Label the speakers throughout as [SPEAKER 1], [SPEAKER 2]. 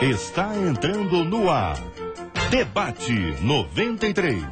[SPEAKER 1] está entrando no ar. Debate 93.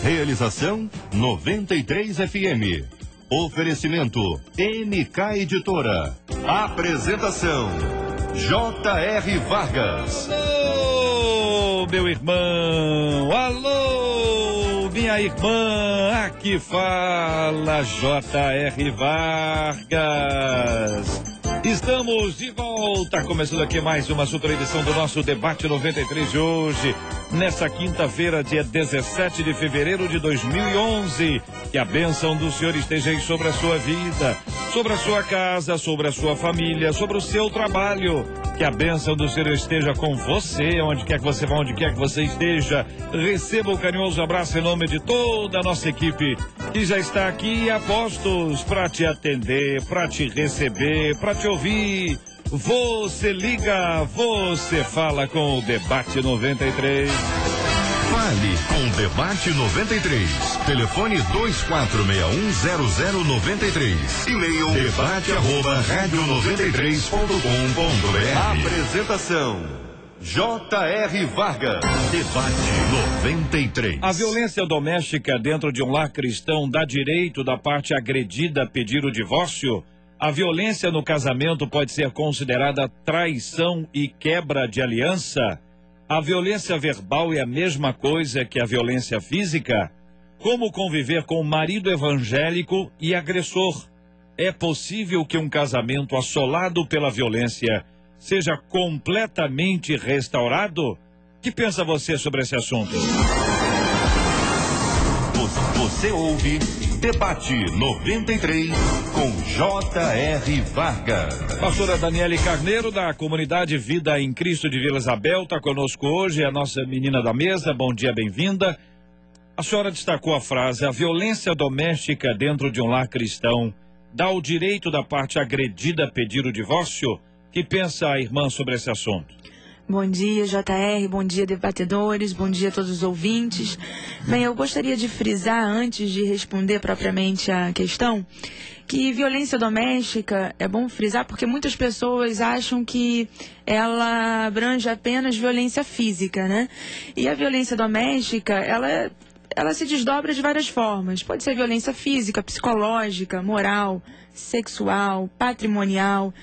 [SPEAKER 1] Realização 93 FM. Oferecimento MK Editora. Apresentação J.R. Vargas.
[SPEAKER 2] Alô, meu irmão. Alô, minha irmã. Aqui fala J.R. Vargas. Estamos de volta, começando aqui mais uma super edição do nosso Debate 93 de hoje, nessa quinta-feira, dia 17 de fevereiro de 2011. Que a bênção do Senhor esteja aí sobre a sua vida, sobre a sua casa, sobre a sua família, sobre o seu trabalho. Que a bênção do Senhor esteja com você, onde quer que você vá, onde quer que você esteja. Receba um carinhoso abraço em nome de toda a nossa equipe, que já está aqui a postos para te atender, para te receber, para te ouvir. Você liga, você fala com o Debate 93.
[SPEAKER 1] Fale com o Debate 93. Telefone 24610093. E-mail debate@radio93.com.br. Apresentação J.R. Vargas. Debate 93.
[SPEAKER 2] A violência doméstica dentro de um lar cristão dá direito da parte agredida a pedir o divórcio? A violência no casamento pode ser considerada traição e quebra de aliança? A violência verbal é a mesma coisa que a violência física? Como conviver com o marido evangélico e agressor? É possível que um casamento assolado pela violência seja completamente restaurado? Que pensa você sobre esse assunto?
[SPEAKER 1] Você ouve Debate 93 com J.R. Vargas.
[SPEAKER 2] Pastora Daniele Carneiro, da comunidade Vida em Cristo de Vila Isabel, está conosco hoje, é a nossa menina da mesa. Bom dia, bem-vinda. A senhora destacou a frase: a violência doméstica dentro de um lar cristão dá o direito da parte agredida a pedir o divórcio? Que pensa a irmã sobre esse assunto?
[SPEAKER 3] Bom dia, JR, bom dia, debatedores, bom dia a todos os ouvintes. Bem, eu gostaria de frisar, antes de responder propriamente a questão, que violência doméstica, é bom frisar porque muitas pessoas acham que ela abrange apenas violência física, né? E a violência doméstica, ela se desdobra de várias formas. Pode ser violência física, psicológica, moral, sexual, patrimonial.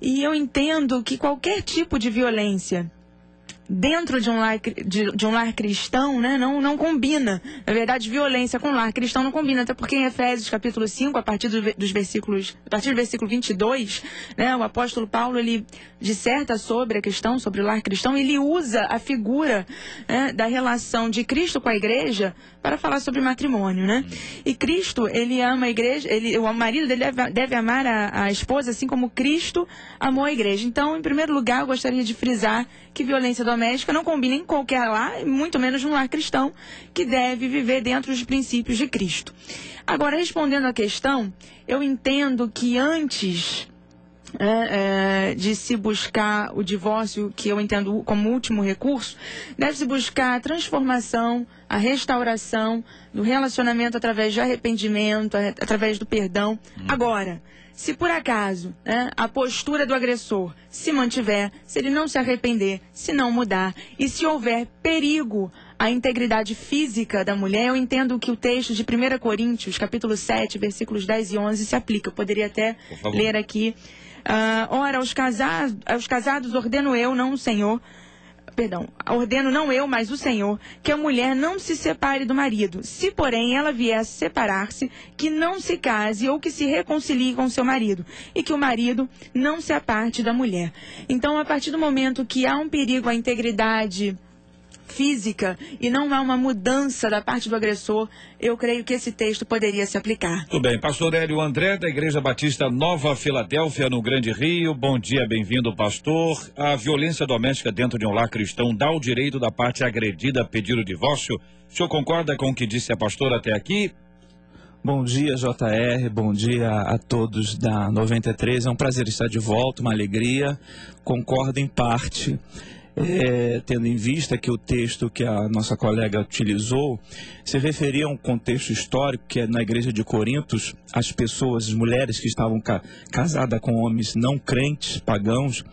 [SPEAKER 3] E eu entendo que qualquer tipo de violência dentro de um lar cristão, né, não combina. Na verdade, violência com lar cristão não combina, até porque em Efésios capítulo 5, a partir do versículo 22, né, o apóstolo Paulo, ele disserta sobre a questão, sobre o lar cristão, ele usa a figura, né, da relação de Cristo com a igreja para falar sobre matrimônio, né? E Cristo, ele ama a igreja, o marido dele deve amar a esposa assim como Cristo amou a igreja. Então, em primeiro lugar, eu gostaria de frisar que violência doméstica não combina em qualquer lar, muito menos num lar cristão, que deve viver dentro dos princípios de Cristo. Agora, respondendo à questão, eu entendo que antes de se buscar o divórcio, que eu entendo como último recurso, deve-se buscar a transformação, a restauração do relacionamento através de arrependimento, através do perdão. Agora, se por acaso, né, a postura do agressor se mantiver, se ele não se arrepender, se não mudar, e se houver perigo à integridade física da mulher, eu entendo que o texto de 1 Coríntios, capítulo 7, versículos 10 e 11, se aplica. Eu poderia até ler aqui. Ora, aos casados ordeno eu, não o Senhor, ordeno não eu, mas o Senhor, que a mulher não se separe do marido. Se, porém, ela vier a separar-se, que não se case ou que se reconcilie com seu marido, e que o marido não se aparte da mulher. Então, a partir do momento que há um perigo à integridade física e não há uma mudança da parte do agressor, eu creio que esse texto poderia se aplicar.
[SPEAKER 2] Tudo bem. Pastor Hélio André, da Igreja Batista Nova Filadélfia, no Grande Rio. Bom dia, bem-vindo, pastor. A violência doméstica dentro de um lar cristão dá o direito da parte agredida a pedir o divórcio? O senhor concorda com o que disse a pastora até aqui?
[SPEAKER 4] Bom dia, JR, bom dia a todos da 93. É um prazer estar de volta, uma alegria. Concordo em parte. tendo em vista que o texto que a nossa colega utilizou se referia a um contexto histórico que na igreja de Corintos, as pessoas, as mulheres que estavam casadas com homens não crentes, pagãos,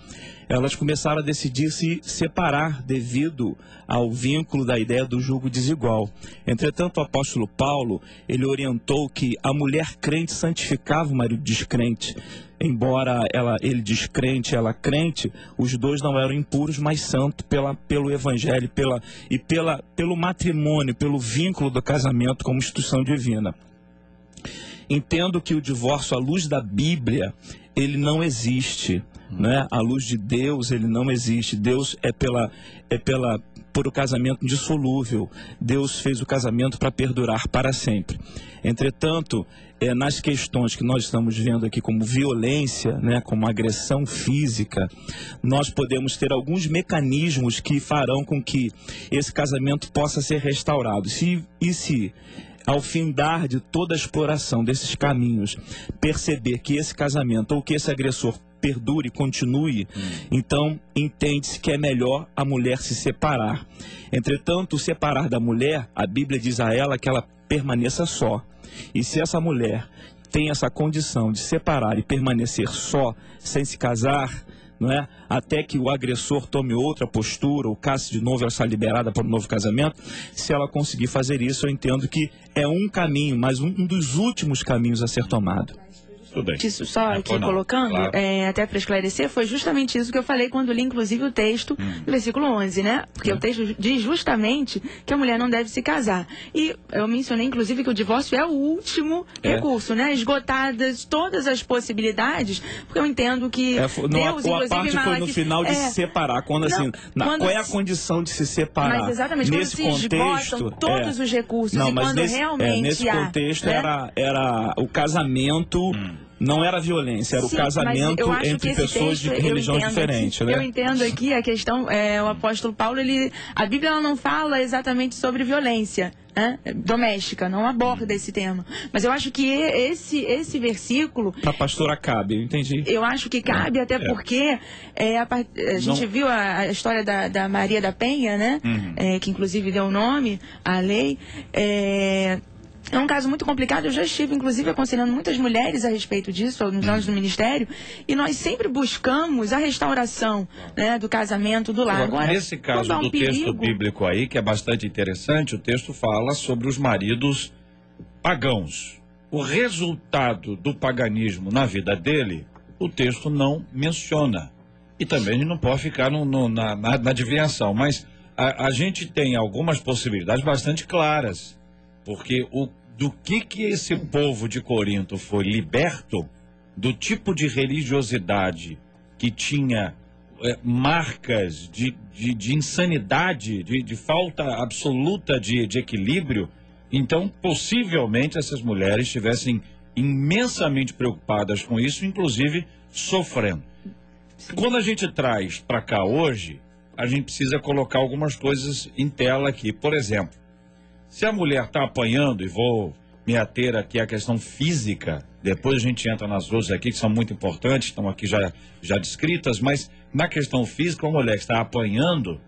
[SPEAKER 4] elas começaram a decidir se separar devido ao vínculo da ideia do jugo desigual. Entretanto, o apóstolo Paulo, ele orientou que a mulher crente santificava o marido descrente. Embora ele descrente, ela crente, os dois não eram impuros, mas santos pelo evangelho pelo matrimônio, pelo vínculo do casamento como instituição divina. Entendo que o divórcio, à luz da Bíblia, ele não existe, né? À luz de Deus, ele não existe. Deus por o casamento dissolúvel. Deus fez o casamento para perdurar para sempre. Entretanto, nas questões que nós estamos vendo aqui como violência, né, como agressão física, nós podemos ter alguns mecanismos que farão com que esse casamento possa ser restaurado. Se ao findar de toda a exploração desses caminhos, perceber que esse casamento ou que esse agressor perdure e continue, então entende-se que é melhor a mulher se separar. Entretanto, o separar da mulher, a Bíblia diz a ela que ela permaneça só. E se essa mulher tem essa condição de separar e permanecer só, sem se casar, não é? Até que o agressor tome outra postura, ou casse de novo, ela está liberada para um novo casamento, se ela conseguir fazer isso, eu entendo que é um caminho, mas um dos últimos caminhos a ser tomado.
[SPEAKER 3] Isso só aqui colocando, claro. Até para esclarecer, foi justamente isso que eu falei quando li, inclusive, o texto do versículo 11, né? Porque o texto diz justamente que a mulher não deve se casar. E eu mencionei, inclusive, que o divórcio é o último recurso, né? Esgotadas todas as possibilidades, porque eu entendo que Deus,
[SPEAKER 4] a parte foi no final de se separar. Qual é a condição de se separar?
[SPEAKER 3] Mas exatamente,
[SPEAKER 4] nesse
[SPEAKER 3] quando se esgotam todos os recursos,
[SPEAKER 4] não,
[SPEAKER 3] e
[SPEAKER 4] mas
[SPEAKER 3] quando realmente
[SPEAKER 4] nesse contexto era o casamento. Não era violência, era o casamento entre pessoas de religião diferente, né?
[SPEAKER 3] Eu entendo aqui a questão, o apóstolo Paulo, a Bíblia ela não fala exatamente sobre violência, né, doméstica, não aborda esse tema. Mas eu acho que esse versículo...
[SPEAKER 4] Para a pastora cabe, eu entendi.
[SPEAKER 3] Eu acho que cabe, até porque a gente viu a história da Maria da Penha, né? Que inclusive deu nome à lei. É um caso muito complicado, eu já estive, inclusive, aconselhando muitas mulheres a respeito disso, nos anos do ministério, e nós sempre buscamos a restauração, né, do casamento, do lar. Agora,
[SPEAKER 2] nesse caso do texto bíblico aí, que é bastante interessante, o texto fala sobre os maridos pagãos. O resultado do paganismo na vida dele, o texto não menciona. E também a gente não pode ficar na adivinhação, mas a gente tem algumas possibilidades bastante claras, porque do que esse povo de Corinto foi liberto, do tipo de religiosidade que tinha marcas de insanidade, de falta absoluta de equilíbrio, então possivelmente essas mulheres estivessem imensamente preocupadas com isso, inclusive sofrendo. Quando a gente traz para cá hoje, a gente precisa colocar algumas coisas em tela aqui. Por exemplo, se a mulher está apanhando, e vou me ater aqui à questão física, depois a gente entra nas outras aqui que são muito importantes, estão aqui já descritas, mas na questão física, a mulher que está apanhando,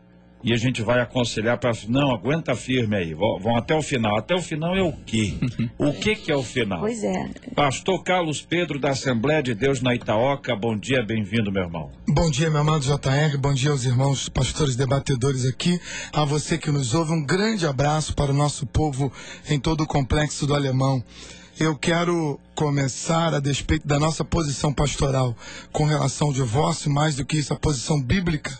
[SPEAKER 2] e a gente vai aconselhar para, não, aguenta firme aí, vão até o final. Até o final é o quê? O que é o final?
[SPEAKER 3] Pois é.
[SPEAKER 2] Pastor Carlos Pedro, da Assembleia de Deus na Itaoca, bom dia, bem-vindo, meu irmão.
[SPEAKER 5] Bom dia, meu amado JR, bom dia aos irmãos pastores debatedores aqui, a você que nos ouve, um grande abraço para o nosso povo em todo o complexo do Alemão. Eu quero começar a despeito da nossa posição pastoral com relação ao divórcio, mais do que isso, a posição bíblica.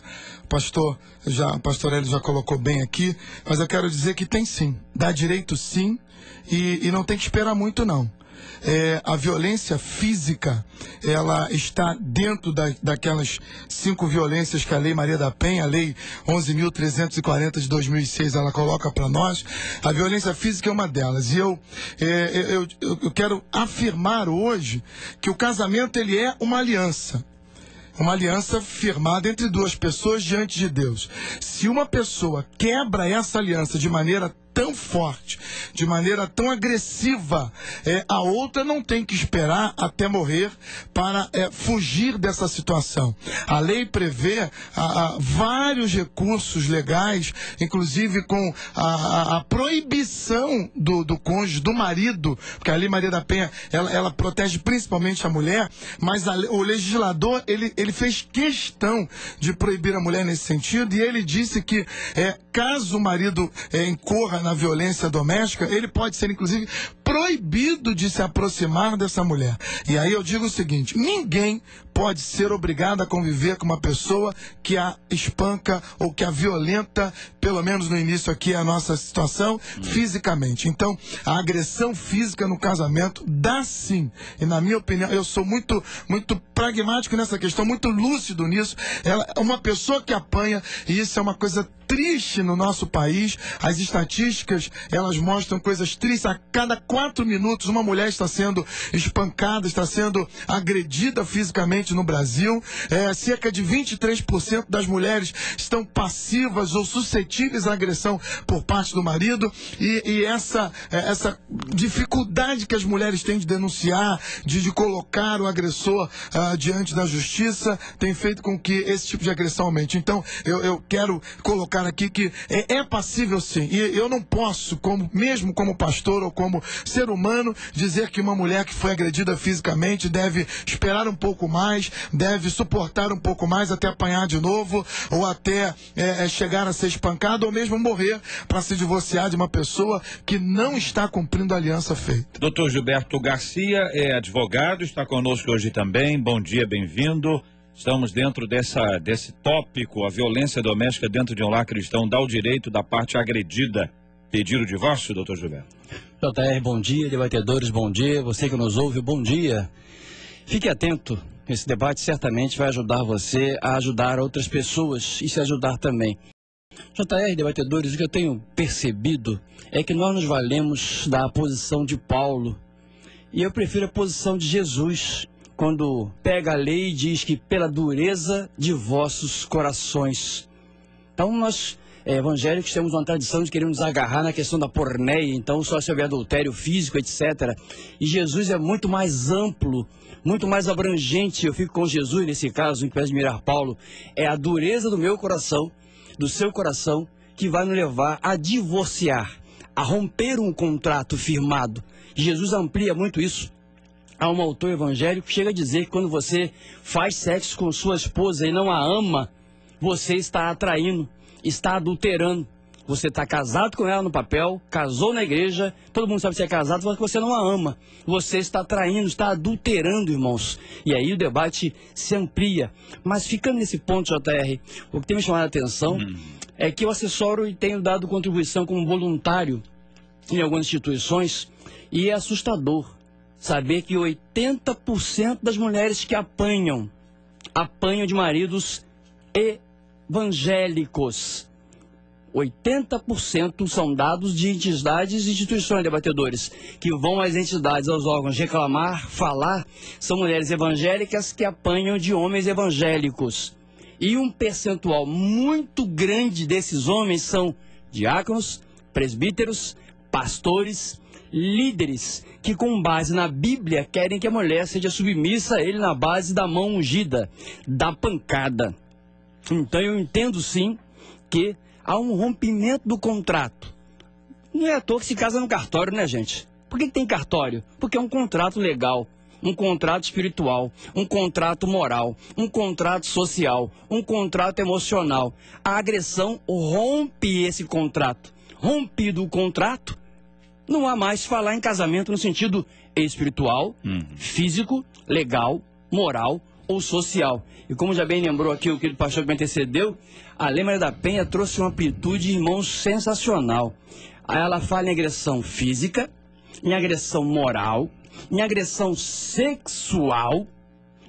[SPEAKER 5] O pastor Hélio já colocou bem aqui, mas eu quero dizer que tem sim, dá direito sim, e não tem que esperar muito não. A violência física, ela está dentro daquelas 5 violências que a Lei Maria da Penha, a Lei 11.340 de 2006, ela coloca para nós. A violência física é uma delas. E eu quero afirmar hoje que o casamento ele é uma aliança. Uma aliança firmada entre duas pessoas diante de Deus. Se uma pessoa quebra essa aliança de maneira tão forte, de maneira tão agressiva, a outra não tem que esperar até morrer para fugir dessa situação. A lei prevê vários recursos legais, inclusive com a proibição do cônjuge, do marido, porque a Lei Maria da Penha, ela protege principalmente a mulher, mas o legislador, ele fez questão de proibir a mulher nesse sentido, e ele disse que caso o marido incorra na violência doméstica, ele pode ser, inclusive, proibido de se aproximar dessa mulher. E aí eu digo o seguinte: ninguém pode ser obrigado a conviver com uma pessoa que a espanca ou que a violenta, pelo menos no início aqui, a nossa situação, fisicamente. Então, a agressão física no casamento dá sim. E na minha opinião, eu sou muito pragmático nessa questão, muito lúcido nisso. Uma pessoa que apanha, e isso é uma coisa triste no nosso país, as estatísticas, elas mostram coisas tristes. A cada 4 minutos uma mulher está sendo espancada, está sendo agredida fisicamente no Brasil. Cerca de 23% das mulheres estão passivas ou suscetíveis à agressão por parte do marido, e essa dificuldade que as mulheres têm de denunciar, de colocar o agressor diante da justiça, tem feito com que esse tipo de agressão aumente. Então, eu quero colocar aqui que é passível sim, e eu não posso, mesmo como pastor ou como ser humano, dizer que uma mulher que foi agredida fisicamente deve esperar um pouco mais, deve suportar um pouco mais até apanhar de novo, ou até chegar a ser espancada, ou mesmo morrer para se divorciar de uma pessoa que não está cumprindo a aliança feita.
[SPEAKER 2] Doutor Gilberto Garcia é advogado, está conosco hoje também. Bom dia, bem-vindo. Estamos dentro desse tópico, a violência doméstica dentro de um lar cristão dá o direito da parte agredida pedir o divórcio, doutor Gilberto?
[SPEAKER 6] JR, bom dia, debatedores, bom dia, você que nos ouve, bom dia. Fique atento, esse debate certamente vai ajudar você a ajudar outras pessoas e se ajudar também. JR, debatedores, o que eu tenho percebido é que nós nos valemos da posição de Paulo, e eu prefiro a posição de Jesus, quando pega a lei e diz que pela dureza de vossos corações. Então nós, evangélicos, temos uma tradição de querer nos agarrar na questão da porneia, então só se houver adultério físico, etc. E Jesus é muito mais amplo, muito mais abrangente. Eu fico com Jesus nesse caso, em vez de mirar Paulo. É a dureza do meu coração, do seu coração, que vai nos levar a divorciar, a romper um contrato firmado. Jesus amplia muito isso. Há um autor evangélico que chega a dizer que quando você faz sexo com sua esposa e não a ama, você está atraindo, está adulterando. Você está casado com ela no papel, casou na igreja, todo mundo sabe que você é casado, mas você não a ama. Você está traindo, está adulterando, irmãos. E aí o debate se amplia. Mas ficando nesse ponto, JR, o que tem me chamado a atenção é que eu assessoro e tenho dado contribuição como voluntário em algumas instituições, e é assustador saber que 80% das mulheres que apanham de maridos evangélicos. 80% são dados de entidades e instituições, debatedores, que vão às entidades, aos órgãos reclamar, falar, são mulheres evangélicas que apanham de homens evangélicos. E um percentual muito grande desses homens são diáconos, presbíteros, pastores, líderes, que com base na Bíblia querem que a mulher seja submissa a ele na base da mão ungida, da pancada. Então eu entendo sim que há um rompimento do contrato. Não é à toa que se casa no cartório, né, gente? Por que tem cartório? Porque é um contrato legal, um contrato espiritual, um contrato moral, um contrato social, um contrato emocional. A agressão rompe esse contrato. Rompido o contrato, não há mais falar em casamento no sentido espiritual, físico, legal, moral ou social. E como já bem lembrou aqui o querido pastor que me antecedeu, a Lei Maria da Penha trouxe uma amplitude, irmãos, sensacional. Ela fala em agressão física, em agressão moral, em agressão sexual,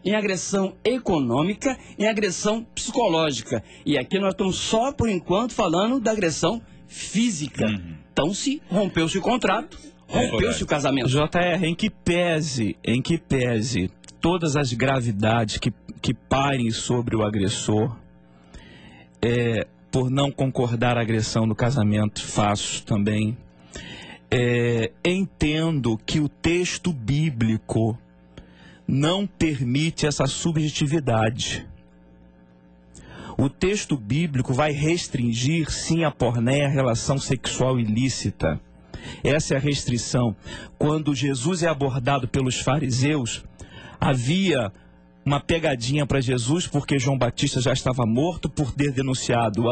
[SPEAKER 6] em agressão econômica, em agressão psicológica. E aqui nós estamos só, por enquanto, falando da agressão física. Então, se rompeu-se o contrato, rompeu-se o casamento.
[SPEAKER 4] JR, em que pese todas as gravidades que pairem sobre o agressor, por não concordar a agressão no casamento, faço também. Entendo que o texto bíblico não permite essa subjetividade. O texto bíblico vai restringir, sim, a pornéia, a relação sexual ilícita. Essa é a restrição. Quando Jesus é abordado pelos fariseus, havia uma pegadinha para Jesus, porque João Batista já estava morto por ter denunciado